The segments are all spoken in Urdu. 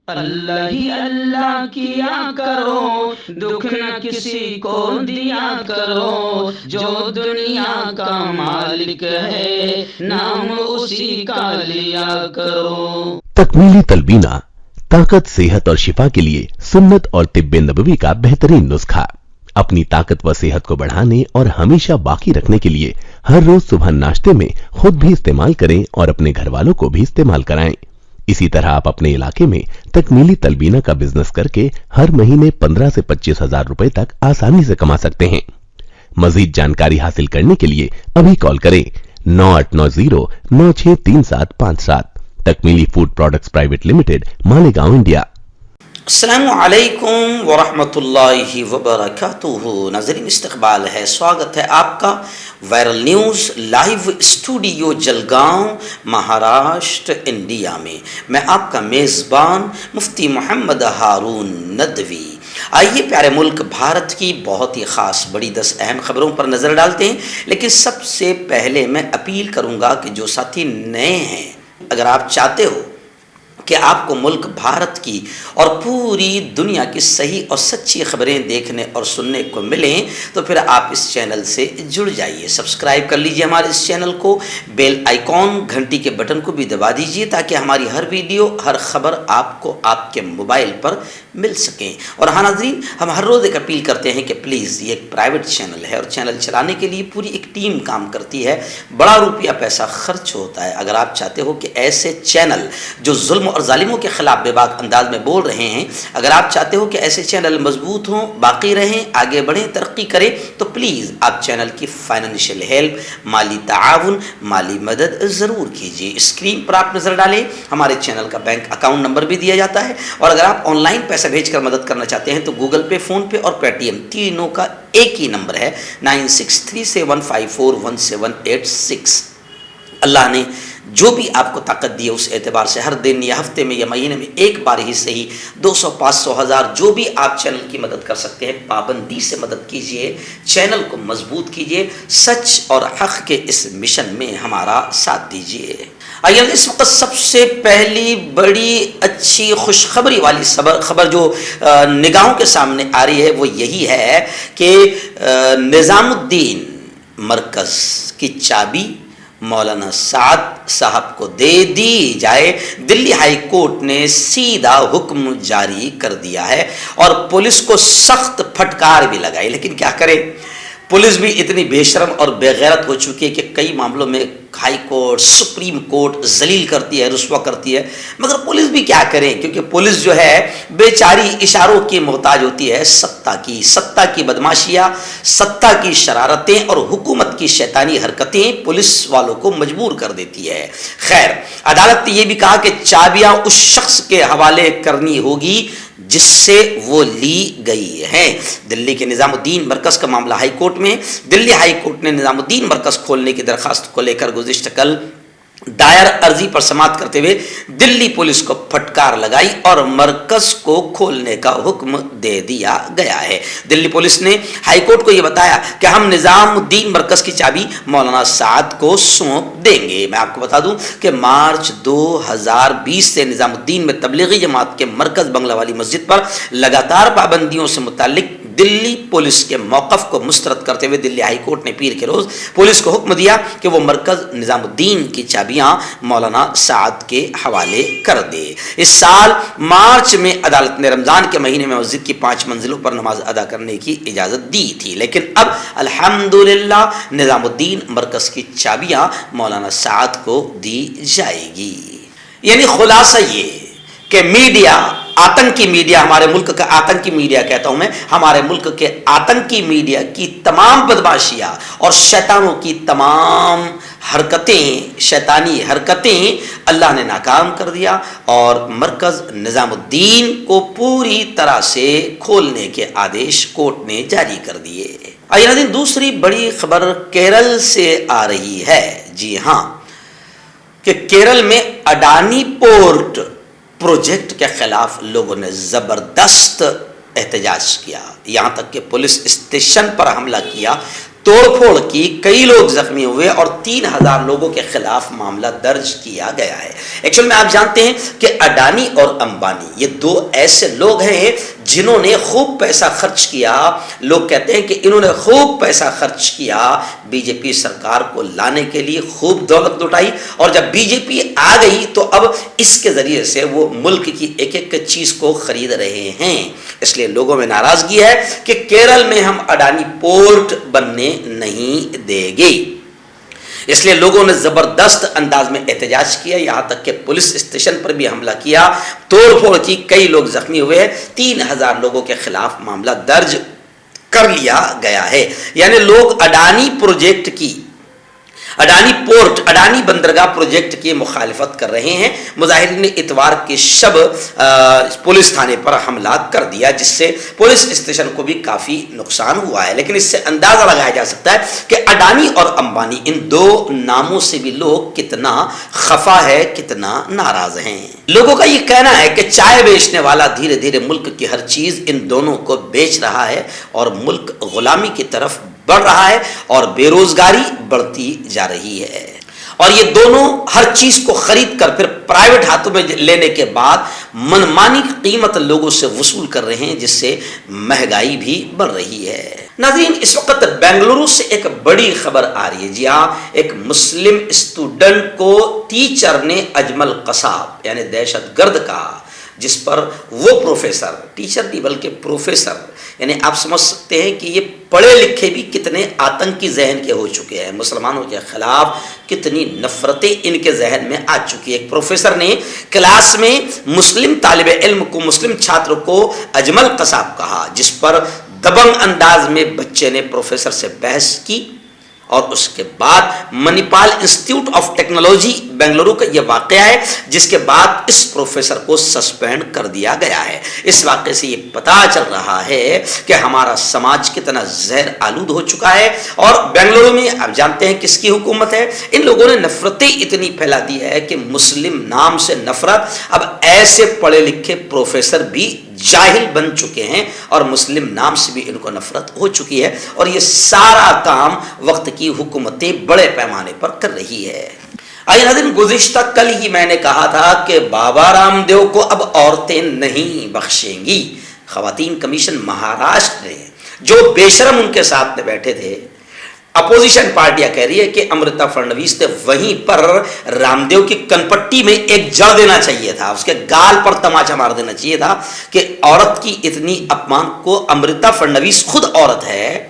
اللہ ہی اللہ کیا کرو، دکھ نہ کسی کو دیا کرو، جو دنیا کا مالک ہے نام اسی کا لیا کرو۔ تکمیلی تلبینہ طاقت، صحت اور شفا کے لیے سنت اور طب نبوی کا بہترین نسخہ۔ اپنی طاقت و صحت کو بڑھانے اور ہمیشہ باقی رکھنے کے لیے ہر روز صبح ناشتے میں خود بھی استعمال کریں اور اپنے گھر والوں کو بھی استعمال کرائیں۔ اسی طرح آپ اپنے علاقے میں تکمیلی تلبینہ کا بزنس کر کے ہر مہینے 15 سے 25 ہزار روپے تک آسانی سے کما سکتے ہیں۔ مزید جانکاری حاصل کرنے کے لیے ابھی کال کریں 9890963757۔ تکمیلی food products private limited, Malegaon, India. السلام علیکم ورحمۃ اللہ وبرکاتہ۔ ناظرین، استقبال ہے، سواگت ہے آپ کا viral news live studio Jalgaon, Maharashtra, India میں۔ میں آپ کا میزبان مفتی محمد ہارون ندوی۔ آئیے پیارے ملک بھارت کی بہت ہی خاص بڑی 10 اہم خبروں پر نظر ڈالتے ہیں، لیکن سب سے پہلے میں اپیل کروں گا کہ جو ساتھی نئے ہیں، اگر آپ چاہتے ہو کہ آپ کو ملک بھارت کی اور پوری دنیا کی صحیح اور سچی خبریں دیکھنے اور سننے کو ملیں، تو پھر آپ اس چینل سے جڑ جائیے، سبسکرائب کر لیجئے ہمارے اس چینل کو، بیل آئیکن گھنٹی کے بٹن کو بھی دبا دیجئے تاکہ ہماری ہر ویڈیو، ہر خبر آپ کو آپ کے موبائل پر مل سکیں۔ اور ہاں ناظرین، ہم ہر روز ایک اپیل کرتے ہیں کہ پلیز، یہ ایک پرائیویٹ چینل ہے اور چینل چلانے کے لیے پوری ایک ٹیم کام کرتی ہے، بڑا روپیہ پیسہ خرچ ہوتا ہے۔ اگر آپ چاہتے ہو کہ ایسے چینل جو ظلم اور ظالموں کے خلاف بے باک انداز میں بول رہے ہیں، اگر آپ چاہتے ہو کہ ایسے چینل مضبوط ہوں، باقی رہیں، آگے بڑھیں، ترقی کریں، تو پلیز آپ چینل کی فائنینشیل ہیلپ، مالی تعاون، مالی مدد ضرور کیجیے۔ اسکرین پر آپ نظر ڈالیں، ہمارے چینل کا بینک اکاؤنٹ نمبر بھی دیا جاتا ہے، اور اگر آپ آن لائن پیسہ بھیج کر مدد کرنا چاہتے ہیں تو گوگل پے، فون پے اور پے ٹی ایم تینوں کا ایک ہی نمبر ہے 9637541786۔ اللہ نے جو بھی آپ کو طاقت دی ہے اس اعتبار سے ہر دن یا ہفتے میں یا مہینے میں ایک بار ہی صحیح 200، 500، 1000 جو بھی آپ چینل کی مدد کر سکتے ہیں، پابندی سے مدد کیجئے، چینل کو مضبوط کیجئے، سچ اور حق کے اس مشن میں ہمارا ساتھ دیجئے۔ آئیے اس وقت سب سے پہلی بڑی اچھی خوشخبری والی خبر جو نگاہوں کے سامنے آ رہی ہے وہ یہی ہے کہ نظام الدین مرکز کی چابی مولانا سعد صاحب کو دے دی جائے۔ دلی ہائی کورٹ نے سیدھا حکم جاری کر دیا ہے اور پولیس کو سخت پھٹکار بھی لگائی، لیکن کیا کرے، پولیس بھی اتنی بے شرم اور بے غیرت ہو چکی ہے کہ کئی معاملوں میں ہائی کورٹ، سپریم کورٹ ذلیل کرتی ہے، رسوا کرتی ہے، مگر پولیس بھی کیا کرے، کیونکہ پولیس جو ہے بیچاری اشاروں کی محتاج ہوتی ہے، ستہ کی بدماشیاں، ستہ کی شرارتیں اور حکومت کی شیطانی حرکتیں پولیس والوں کو مجبور کر دیتی ہے۔ خیر، عدالت نے یہ بھی کہا کہ چابیاں اس شخص کے حوالے کرنی ہوگی جس سے وہ لی گئی ہیں۔ دلی کے نظام الدین مرکز کا معاملہ ہائی کورٹ میں۔ دلی ہائی کورٹ نے نظام الدین مرکز کھولنے کی درخواست کو لے کر گزشتہ کل دائر عرضی پر سماعت کرتے ہوئے دلی پولیس کو پھٹکار لگائی اور مرکز کو کھولنے کا حکم دے دیا گیا ہے۔ دلی پولیس نے ہائی کورٹ کو یہ بتایا کہ ہم نظام الدین مرکز کی چابی مولانا سعد کو سونپ دیں گے۔ میں آپ کو بتا دوں کہ مارچ 2020 سے نظام الدین میں تبلیغی جماعت کے مرکز بنگلہ والی مسجد پر لگاتار پابندیوں سے متعلق دلی پولیس کے موقف کو مسترد کرتے ہوئے دلی ہائی کورٹ نے پیر کے روز پولیس کو حکم دیا کہ وہ مرکز نظام الدین کی چابیاں مولانا سعد کے حوالے کر دے۔ اس سال مارچ میں عدالت نے رمضان کے مہینے میں مسجد کی 5 منزلوں پر نماز ادا کرنے کی اجازت دی تھی، لیکن اب الحمدللہ نظام الدین مرکز کی چابیاں مولانا سعد کو دی جائے گی۔ یعنی خلاصہ یہ کہ میڈیا، آتنکی میڈیا، ہمارے ملک کا آتنکی میڈیا کہتا ہوں میں، ہمارے ملک کے آتنکی میڈیا کی تمام بدماشیاں اور شیطانوں کی تمام حرکتیں، شیطانی حرکتیں اللہ نے ناکام کر دیا اور مرکز نظام الدین کو پوری طرح سے کھولنے کے آدیش کورٹ نے جاری کر دیے۔ آئیے دوسری بڑی خبر کیرل سے آ رہی ہے۔ جی ہاں، کہ کیرل میں اڈانی پورٹ پروجیکٹ کے خلاف لوگوں نے زبردست احتجاج کیا، یہاں تک کہ پولیس اسٹیشن پر حملہ کیا، توڑ پھوڑ کی, کئی لوگ زخمی ہوئے اور 3000 لوگوں کے خلاف معاملہ درج کیا گیا ہے. ایکچوئل میں آپ جانتے ہیں کہ اڈانی اور امبانی یہ دو ایسے لوگ ہیں جنہوں نے خوب پیسہ خرچ کیا. لوگ کہتے ہیں کہ انہوں نے خوب پیسہ خرچ کیا بی جے پی سرکار کو لانے کے لیے, خوب دولت لٹائی, اور جب بی جے پی آ گئی تو اب اس کے ذریعے سے وہ ملک کی ایک ایک چیز کو خرید رہے ہیں. اس لیے لوگوں میں ناراضگی ہے کہ کیرل میں ہم اڈانی پورٹ بننے نہیں دیں گے. اس لیے لوگوں نے زبردست انداز میں احتجاج کیا, یہاں تک کہ پولیس اسٹیشن پر بھی حملہ کیا, توڑ پھوڑ کی, کئی لوگ زخمی ہوئے, 3000 لوگوں کے خلاف معاملہ درج کر لیا گیا ہے. یعنی لوگ اڈانی پروجیکٹ کی, اڈانی پورٹ, اڈانی بندرگاہ پروجیکٹ کی مخالفت کر رہے ہیں. مظاہرین نے اتوار کی شب پولیس تھانے پر حملہ کر دیا, جس سے پولیس اسٹیشن کو بھی کافی نقصان ہوا ہے. لیکن اس سے اندازہ لگایا جا سکتا ہے کہ اڈانی اور امبانی, ان دو ناموں سے بھی لوگ کتنا خفا ہے, کتنا ناراض ہیں. لوگوں کا یہ کہنا ہے کہ چائے بیچنے والا دھیرے دھیرے ملک کی ہر چیز ان دونوں کو بیچ رہا ہے اور ملک غلامی کی طرف بڑھ رہا ہے اور بے روزگاری بڑھتی جا رہی ہے. اور یہ دونوں ہر چیز کو خرید کر پھر پرائیویٹ ہاتھوں میں لینے کے بعد منمانی قیمت لوگوں سے وصول کر رہے ہیں, جس سے مہنگائی بھی بڑھ رہی ہے. ناظرین, اس وقت بنگلورو سے ایک بڑی خبر آ رہی ہے. جی ہاں, ایک مسلم اسٹوڈنٹ کو ٹیچر نے اجمل قصاب یعنی دہشت گرد کہا, جس پر وہ پروفیسر, ٹیچر نہیں بلکہ پروفیسر, یعنی آپ سمجھ سکتے ہیں کہ یہ پڑھے لکھے بھی کتنے آتنکی ذہن کے ہو چکے ہیں. مسلمانوں کے خلاف کتنی نفرتیں ان کے ذہن میں آ چکی ہے. ایک پروفیسر نے کلاس میں مسلم طالب علم کو, مسلم چھاتر کو اجمل قصاب کہا, جس پر دبنگ انداز میں بچے نے پروفیسر سے بحث کی. اور اس کے بعد منی پال انسٹیٹیوٹ آف ٹیکنالوجی بنگلورو کا یہ واقعہ ہے, جس کے بعد اس پروفیسر کو سسپینڈ کر دیا گیا ہے. اس واقعے سے یہ پتا چل رہا ہے کہ ہمارا سماج کتنا زہر آلود ہو چکا ہے. اور بنگلورو میں آپ جانتے ہیں کس کی حکومت ہے. ان لوگوں نے نفرتیں اتنی پھیلا دی ہے کہ مسلم نام سے نفرت, اب ایسے پڑھے لکھے پروفیسر بھی جاہل بن چکے ہیں اور مسلم نام سے بھی ان کو نفرت ہو چکی ہے. اور یہ سارا کام وقت کی حکومتیں بڑے پیمانے پر کر رہی ہے. آئیے ناظرین, گزشتہ کل ہی میں نے کہا تھا کہ بابا رام دیو کو اب عورتیں نہیں بخشیں گی. خواتین کمیشن مہاراشٹر نے, جو بے شرم ان کے ساتھ میں بیٹھے تھے, اپوزیشن پارٹیاں کہہ رہی ہے کہ امرتا فرنویس نے وہیں پر رام دیو کی کنپٹی میں ایک جڑ دینا چاہیے تھا, اس کے گال پر تماچا مار دینا چاہیے تھا کہ عورت کی اتنی اپمان کو امرتا فرنویس خود عورت ہے,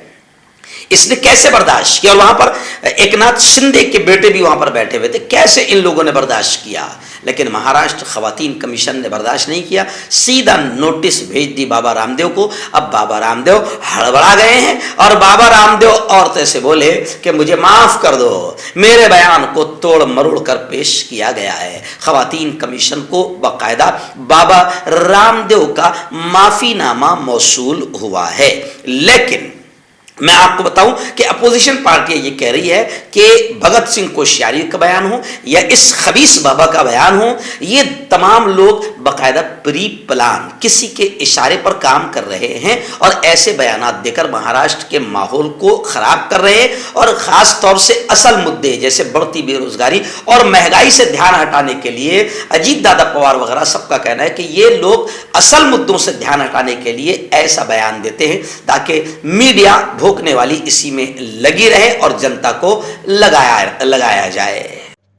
اس نے کیسے برداشت کیا. اور وہاں پر ایک ناتھ شندے کے بیٹے بھی وہاں پر بیٹھے ہوئے تھے, کیسے ان لوگوں نے برداشت کیا. لیکن مہاراشٹر خواتین کمیشن نے برداشت نہیں کیا, سیدھا نوٹس بھیج دی بابا رام دیو کو. اب بابا رام دیو ہڑبڑا گئے ہیں اور بابا رام دیو عورتیں سے بولے کہ مجھے معاف کر دو, میرے بیان کو توڑ مروڑ کر پیش کیا گیا ہے. خواتین کمیشن کو باقاعدہ بابا رام دیو کا معافی نامہ موصول ہوا ہے. لیکن میں آپ کو بتاؤں کہ اپوزیشن پارٹیاں یہ کہہ رہی ہے کہ بھگت سنگھ کوشیاری کا بیان ہو یا اس خبیث بابا کا بیان ہو, یہ تمام لوگ باقاعدہ پری پلان کسی کے اشارے پر کام کر رہے ہیں اور ایسے بیانات دے کر مہاراشٹر کے ماحول کو خراب کر رہے ہیں. اور خاص طور سے اصل مدعے جیسے بڑھتی بے روزگاری اور مہنگائی سے دھیان ہٹانے کے لیے اجیت دادا پوار وغیرہ سب کا کہنا ہے کہ یہ لوگ اصل مدوں سے دھیان ہٹانے کے لیے ایسا بیان دیتے ہیں تاکہ میڈیا بھوکنے والی اسی میں لگی رہے اور جنتا کو لگایا جائے.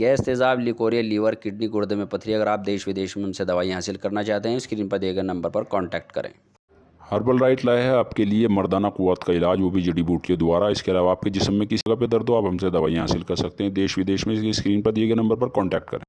گیس, تیزاب, لیکوریا, لیور, کڈنی, گردے میں پتھری. اگر آپ دیش ودیش میں ان سے دوائیں حاصل کرنا چاہتے ہیں, اسکرین پر دیے گئے نمبر پر کانٹیکٹ کریں. ہربل رائٹ لائے ہے آپ کے لیے مردانہ قوت کا علاج, وہ بھی جڑی بوٹیوں دوارا. اس کے علاوہ آپ کے جسم میں کسی جگہ پہ درد ہو, آپ ہم سے دوائیں حاصل کر سکتے ہیں دیش ودیش میں. اسکرین پر دیے گئے نمبر پر کانٹیکٹ کریں.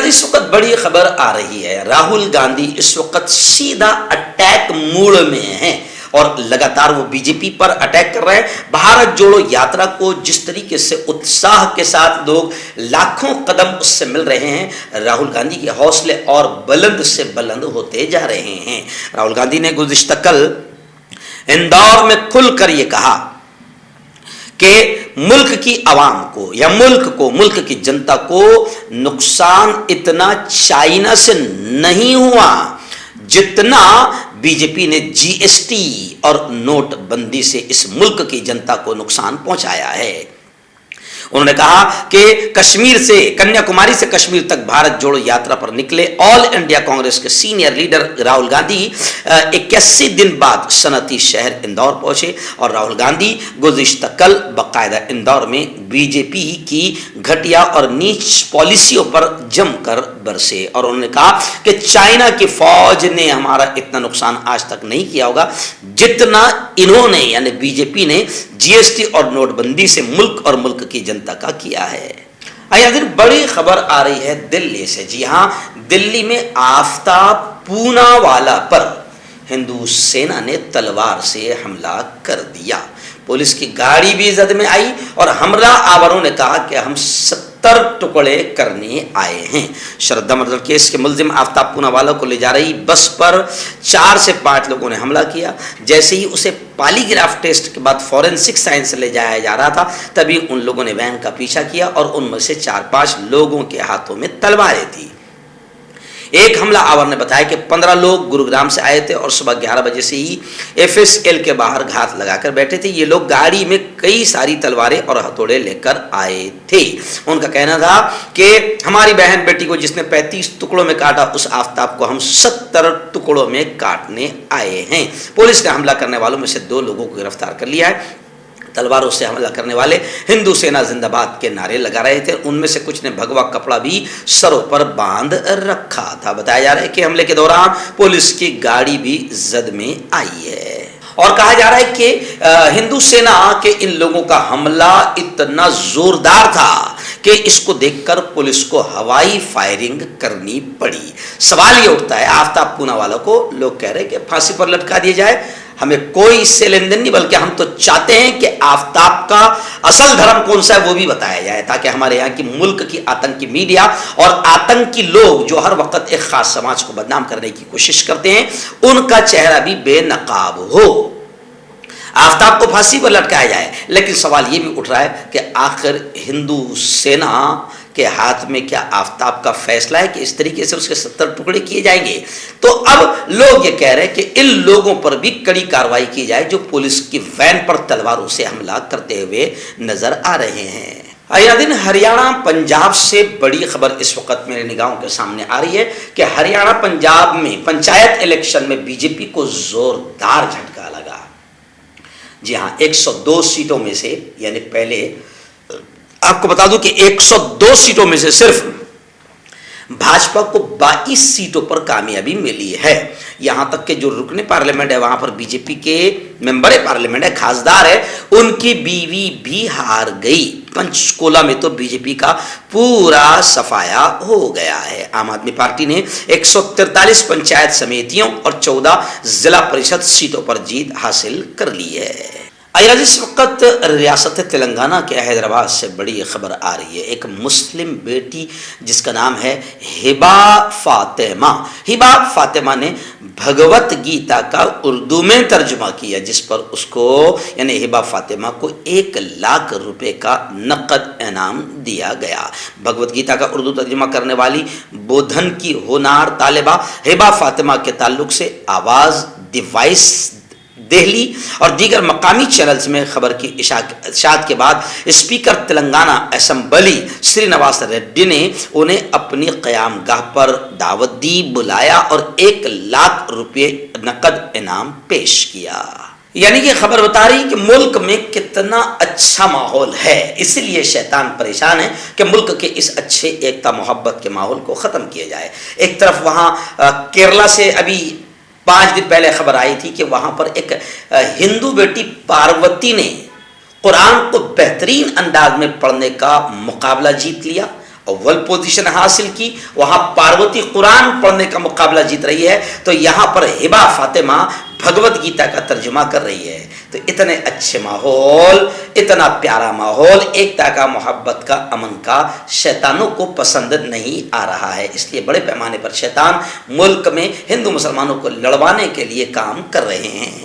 اس وقت بڑی خبر آ رہی ہے, راہل گاندھی اس وقت سیدھا اٹیک موڈ میں ہیں اور لگاتار وہ بی جے پی پر اٹیک کر رہے ہیں. بھارت جوڑو یاترا کو جس طریقے سے اتساہ کے ساتھ لوگ لاکھوں قدم اس سے مل رہے ہیں, راہل گاندھی کے حوصلے اور بلند سے بلند ہوتے جا رہے ہیں. راہل گاندھی نے گزشتہ کل اندور میں کھل کر یہ کہا کہ ملک کی عوام کو یا ملک کی جنتا کو نقصان اتنا چائنا سے نہیں ہوا جتنا بی جے پی نے جی ایس ٹی اور نوٹ بندی سے اس ملک کی جنتا کو نقصان پہنچایا ہے۔ انہوں نے کہا کہ کشمیر سے کنیا کماری سے کشمیر تک بھارت جوڑو یاترا پر نکلے آل انڈیا کانگریس کے سینئر لیڈر راہل گاندھی 81 دن بعد صنعتی شہر اندور پہنچے اور راہل گاندھی گزشتہ کل باقاعدہ اندور میں بی جے پی کی گھٹیا اور نیچ پالیسیوں پر جم کر برسے اور انہوں نے کہا کہ چائنا کی فوج نے ہمارا اتنا نقصان آج تک نہیں کیا ہوگا جتنا انہوں نے یعنی بی جے پی نے جی ایس ٹی اور نوٹ بندی سے ملک اور ملک کی جنتا کا کیا ہے۔ آئیے بڑی خبر آ رہی ہے دلی سے۔ جی ہاں، دلی میں آفتاب پوناوالا پر ہندو سینا نے تلوار سے حملہ کر دیا۔ پولیس کی گاڑی بھی زد میں آئی اور حملہ آوروں نے کہا کہ ہم 70 ٹکڑے کرنے آئے ہیں۔ شردا مردر کیس کے ملزم آفتاب پوناوالا کو لے جا رہی بس پر 4 سے 5 لوگوں نے حملہ کیا۔ جیسے ہی اسے پالی گراف ٹیسٹ کے بعد فورینسک سائنس لے جایا جا رہا تھا تبھی ان لوگوں نے وین کا پیچھا کیا اور ان میں سے 4-5 لوگوں کے ہاتھوں میں تلواریں تھیں۔ ایک حملہ آور نے بتایا کہ 15 لوگ گروگرام سے آئے تھے اور صبح 11 بجے سے ہی ایف ایس ایل کے باہر گھات لگا کر بیٹھے تھے۔ یہ لوگ گاڑی میں کئی ساری تلواریں اور ہتھوڑے لے کر آئے تھے۔ ان کا کہنا تھا کہ ہماری بہن بیٹی کو جس نے 35 ٹکڑوں میں کاٹا اس آفتاب کو ہم 70 ٹکڑوں میں کاٹنے آئے ہیں۔ پولیس نے حملہ کرنے والوں میں سے 2 لوگوں کو گرفتار کر لیا ہے۔ تلواروں سے حملہ کرنے والے ہندو سینا زندہ باد کے نعرے لگا رہے تھے۔ ان میں سے کچھ نے بھگوا کپڑا بھی سروں پر باندھ رکھا تھا۔ بتایا جا رہا ہے کہ حملے کے دوران پولیس کی گاڑی بھی زد میں آئی ہے اور کہا جا رہا ہے کہ ہندو سینا کے ان لوگوں کا حملہ اتنا زوردار تھا کہ اس کو دیکھ کر پولیس کو ہوائی فائرنگ کرنی پڑی۔ سوال یہ اٹھتا ہے آفتاب پوناوالا کو لوگ کہہ رہے کہ پھانسی پر لٹکا دیا جائے، ہمیں کوئی اس سے لین دین نہیں، بلکہ ہم تو چاہتے ہیں کہ آفتاب کا اصل دھرم کون سا ہے وہ بھی بتایا جائے تاکہ ہمارے یہاں کی ملک کی آتنکی میڈیا اور آتنکی لوگ جو ہر وقت ایک خاص سماج کو بدنام کرنے کی کوشش کرتے ہیں ان کا چہرہ بھی بے نقاب ہو۔ آفتاب کو پھانسی پر لٹکایا جائے، لیکن سوال یہ بھی اٹھ رہا ہے کہ آخر ہندو سینا کے ہاتھ میں کیا آفتاب کا فیصلہ ہے کہ اس طریقے سے اس کے 70 ٹکڑے کیے جائیں گے؟ تو اب لوگ یہ کہہ رہے ہیں کہ ان لوگوں پر بھی کڑی کارروائی کی جائے جو پولیس کی وین پر تلواروں سے حملہ کرتے ہوئے نظر آ رہے ہیں۔ دن ہریانہ پنجاب سے بڑی خبر اس وقت میرے نگاہوں کے سامنے آ رہی ہے کہ ہریانہ پنجاب میں پنچایت الیکشن میں بی جے پی کو زوردار جھٹکا لگا۔ جی ہاں، 102 سیٹوں میں سے یعنی پہلے آپ کو بتا دوں کہ 102 سیٹوں میں سے صرف بھاجپا کو 22 سیٹوں پر کامیابی ملی ہے۔ یہاں تک کہ جو رکن پارلیمنٹ ہے وہاں پر بی جے پی کے ممبر پارلیمنٹ ہے، خاصدار ہے، ان کی بیوی بھی ہار گئی۔ پنچکولہ میں تو بی جے پی کا پورا صفایا ہو گیا ہے۔ عام آدمی پارٹی نے 143 پنچایت سمیتیوں اور 14 ضلع پریشد سیٹوں پر جیت حاصل کر لی ہے۔ اس وقت ریاست تلنگانہ کے حیدرآباد سے بڑی خبر آ رہی ہے۔ ایک مسلم بیٹی جس کا نام ہے ہبا فاطمہ نے بھگوت گیتا کا اردو میں ترجمہ کیا جس پر اس کو یعنی ہبا فاطمہ کو 1 لاکھ روپے کا نقد انعام دیا گیا۔ بھگوت گیتا کا اردو ترجمہ کرنے والی بودھن کی ہونہار طالبہ ہبا فاطمہ کے تعلق سے آواز ڈیوائس دہلی اور دیگر مقامی چینلز میں خبر کی اشاعت کے بعد اسپیکر تلنگانہ اسمبلی سری نواس ریڈی نے انہیں اپنی قیام گاہ پر دعوت دی، بلایا اور 1 لاکھ روپے نقد انعام پیش کیا۔ یعنی کہ خبر بتا رہی کہ ملک میں کتنا اچھا ماحول ہے، اس لیے شیطان پریشان ہے کہ ملک کے اس اچھے ایکتا محبت کے ماحول کو ختم کیا جائے۔ ایک طرف وہاں کیرلا سے ابھی 5 دن پہلے خبر آئی تھی کہ وہاں پر ایک ہندو بیٹی پاروتی نے قرآن کو بہترین انداز میں پڑھنے کا مقابلہ جیت لیا، اول پوزیشن حاصل کی۔ وہاں پاروتی قرآن پڑھنے کا مقابلہ جیت رہی ہے تو یہاں پر ہبا فاطمہ بھگوت گیتا کا ترجمہ کر رہی ہے۔ تو اتنے اچھے ماحول، اتنا پیارا ماحول، ایکتا کا، محبت کا، امن کا شیطانوں کو پسند نہیں آ رہا ہے۔ اس لیے بڑے پیمانے پر شیطان ملک میں ہندو مسلمانوں کو لڑوانے کے لیے کام کر رہے ہیں۔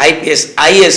IPS, IAS,